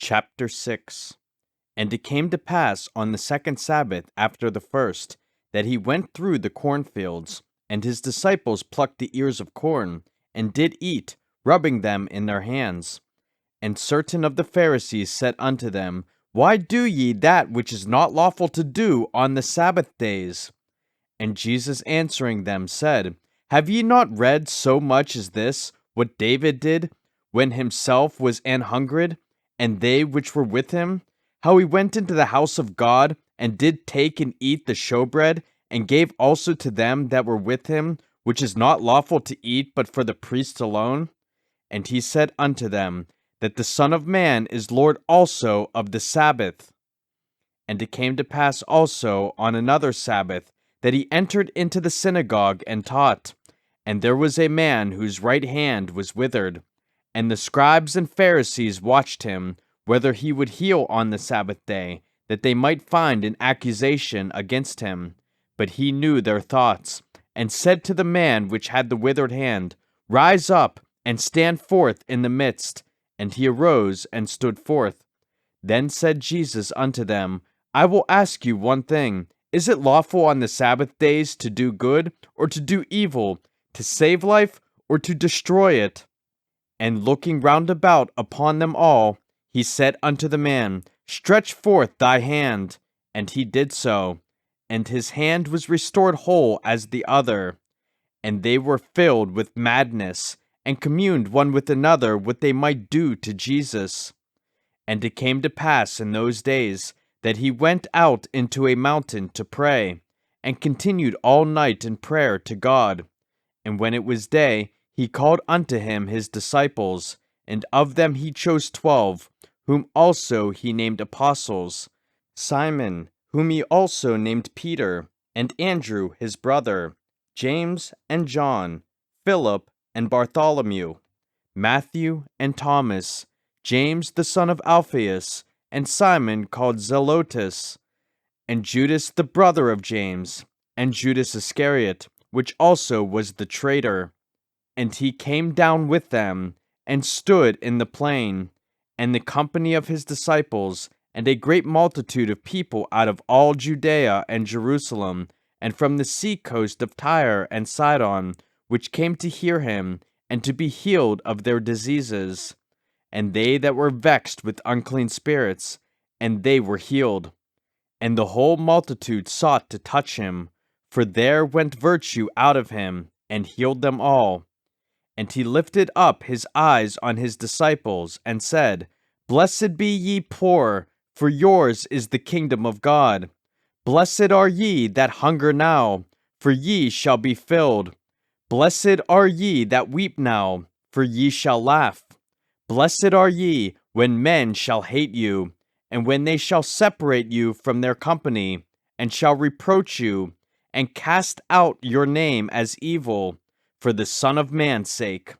Chapter 6. And it came to pass on the second Sabbath after the first, that he went through the cornfields, and his disciples plucked the ears of corn, and did eat, rubbing them in their hands. And certain of the Pharisees said unto them, Why do ye that which is not lawful to do on the Sabbath days? And Jesus answering them said, Have ye not read so much as this, what David did, when himself was an hungered, and they which were with him? How he went into the house of God, and did take and eat the showbread, and gave also to them that were with him, which is not lawful to eat but for the priests alone? And he said unto them, That the Son of Man is Lord also of the Sabbath. And it came to pass also on another Sabbath, that he entered into the synagogue and taught. And there was a man whose right hand was withered. And the scribes and Pharisees watched him, whether he would heal on the Sabbath day, that they might find an accusation against him. But he knew their thoughts, and said to the man which had the withered hand, Rise up, and stand forth in the midst. And he arose and stood forth. Then said Jesus unto them, I will ask you one thing. Is it lawful on the Sabbath days to do good, or to do evil, to save life, or to destroy it? And looking round about upon them all, he said unto the man, Stretch forth thy hand. And he did so. And his hand was restored whole as the other. And they were filled with madness, and communed one with another what they might do to Jesus. And it came to pass in those days that he went out into a mountain to pray, and continued all night in prayer to God. And when it was day, he called unto him his disciples, and of them he chose 12, whom also he named apostles, Simon, whom he also named Peter, and Andrew his brother, James and John, Philip and Bartholomew, Matthew and Thomas, James the son of Alphaeus, and Simon called Zelotes, and Judas the brother of James, and Judas Iscariot, which also was the traitor. And he came down with them, and stood in the plain, and the company of his disciples, and a great multitude of people out of all Judea and Jerusalem, and from the sea coast of Tyre and Sidon, which came to hear him, and to be healed of their diseases. And they that were vexed with unclean spirits, and they were healed. And the whole multitude sought to touch him, for there went virtue out of him, and healed them all. And he lifted up his eyes on his disciples, and said, Blessed be ye poor, for yours is the kingdom of God. Blessed are ye that hunger now, for ye shall be filled. Blessed are ye that weep now, for ye shall laugh. Blessed are ye when men shall hate you, and when they shall separate you from their company, and shall reproach you, and cast out your name as evil, for the Son of Man's sake.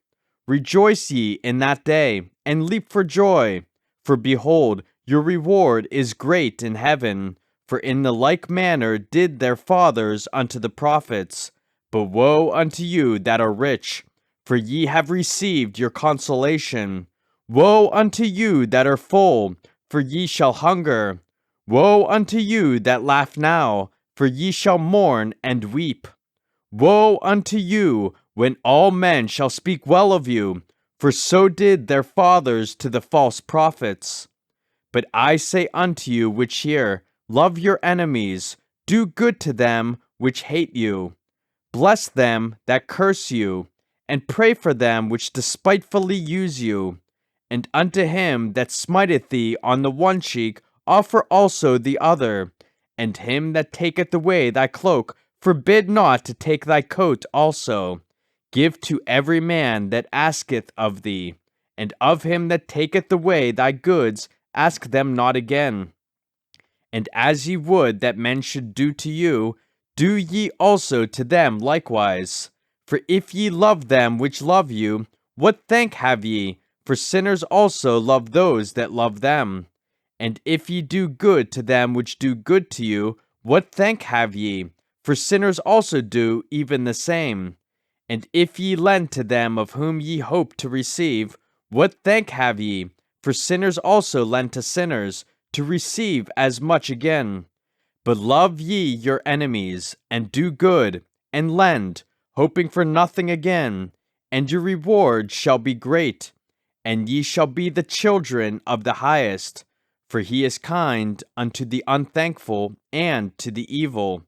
Rejoice ye in that day, and leap for joy. For behold, your reward is great in heaven. For in the like manner did their fathers unto the prophets. But woe unto you that are rich, for ye have received your consolation. Woe unto you that are full, for ye shall hunger. Woe unto you that laugh now, for ye shall mourn and weep. Woe unto you when all men shall speak well of you, for so did their fathers to the false prophets. But I say unto you which hear, love your enemies, do good to them which hate you. Bless them that curse you, and pray for them which despitefully use you. And unto him that smiteth thee on the one cheek offer also the other, and him that taketh away thy cloak forbid not to take thy coat also. Give to every man that asketh of thee, and of him that taketh away thy goods ask them not again. And as ye would that men should do to you, do ye also to them likewise. For if ye love them which love you, what thank have ye? For sinners also love those that love them. And if ye do good to them which do good to you, what thank have ye? For sinners also do even the same. And if ye lend to them of whom ye hope to receive, what thank have ye? For sinners also lend to sinners, to receive as much again. But love ye your enemies, and do good, and lend, hoping for nothing again, and your reward shall be great, and ye shall be the children of the highest, for he is kind unto the unthankful and to the evil.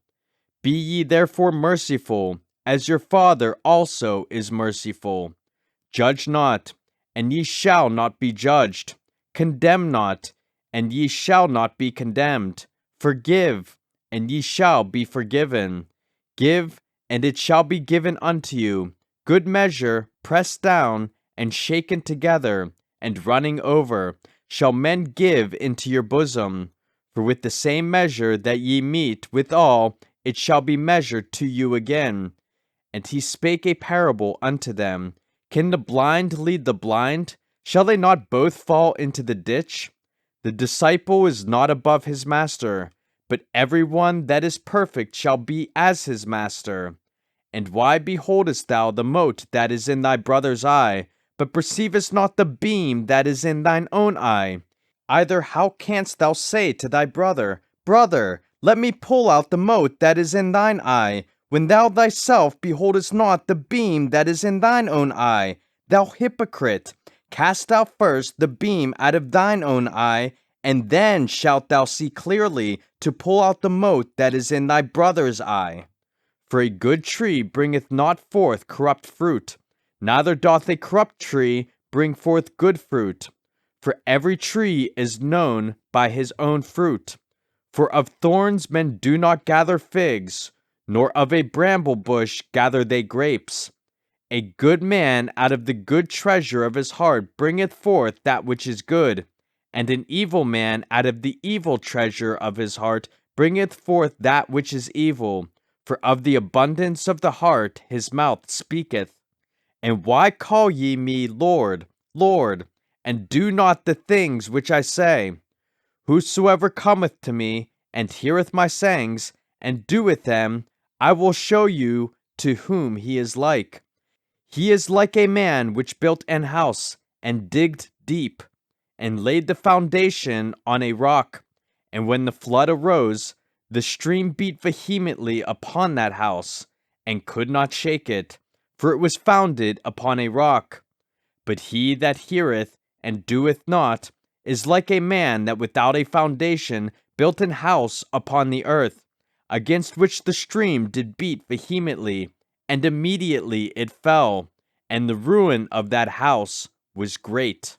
Be ye therefore merciful, as your Father also is merciful. Judge not, and ye shall not be judged. Condemn not, and ye shall not be condemned. Forgive, and ye shall be forgiven. Give, and it shall be given unto you. Good measure, pressed down, and shaken together, and running over, shall men give into your bosom. For with the same measure that ye mete withal, it shall be measured to you again. And he spake a parable unto them. Can the blind lead the blind? Shall they not both fall into the ditch? The disciple is not above his master, but every one that is perfect shall be as his master. And why beholdest thou the mote that is in thy brother's eye, but perceivest not the beam that is in thine own eye? Either how canst thou say to thy brother, Brother, let me pull out the mote that is in thine eye, when thou thyself beholdest not the beam that is in thine own eye? Thou hypocrite, cast out first the beam out of thine own eye, and then shalt thou see clearly to pull out the mote that is in thy brother's eye. For a good tree bringeth not forth corrupt fruit, neither doth a corrupt tree bring forth good fruit. For every tree is known by his own fruit. For of thorns men do not gather figs, nor of a bramble bush gather they grapes. A good man out of the good treasure of his heart bringeth forth that which is good, and an evil man out of the evil treasure of his heart bringeth forth that which is evil. For of the abundance of the heart his mouth speaketh. And why call ye me Lord, Lord, and do not the things which I say? Whosoever cometh to me, and heareth my sayings, and doeth them, I will show you to whom he is like. He is like a man which built an house, and digged deep, and laid the foundation on a rock. And when the flood arose, the stream beat vehemently upon that house, and could not shake it, for it was founded upon a rock. But he that heareth and doeth not is like a man that without a foundation built an house upon the earth, against which the stream did beat vehemently, and immediately it fell, and the ruin of that house was great.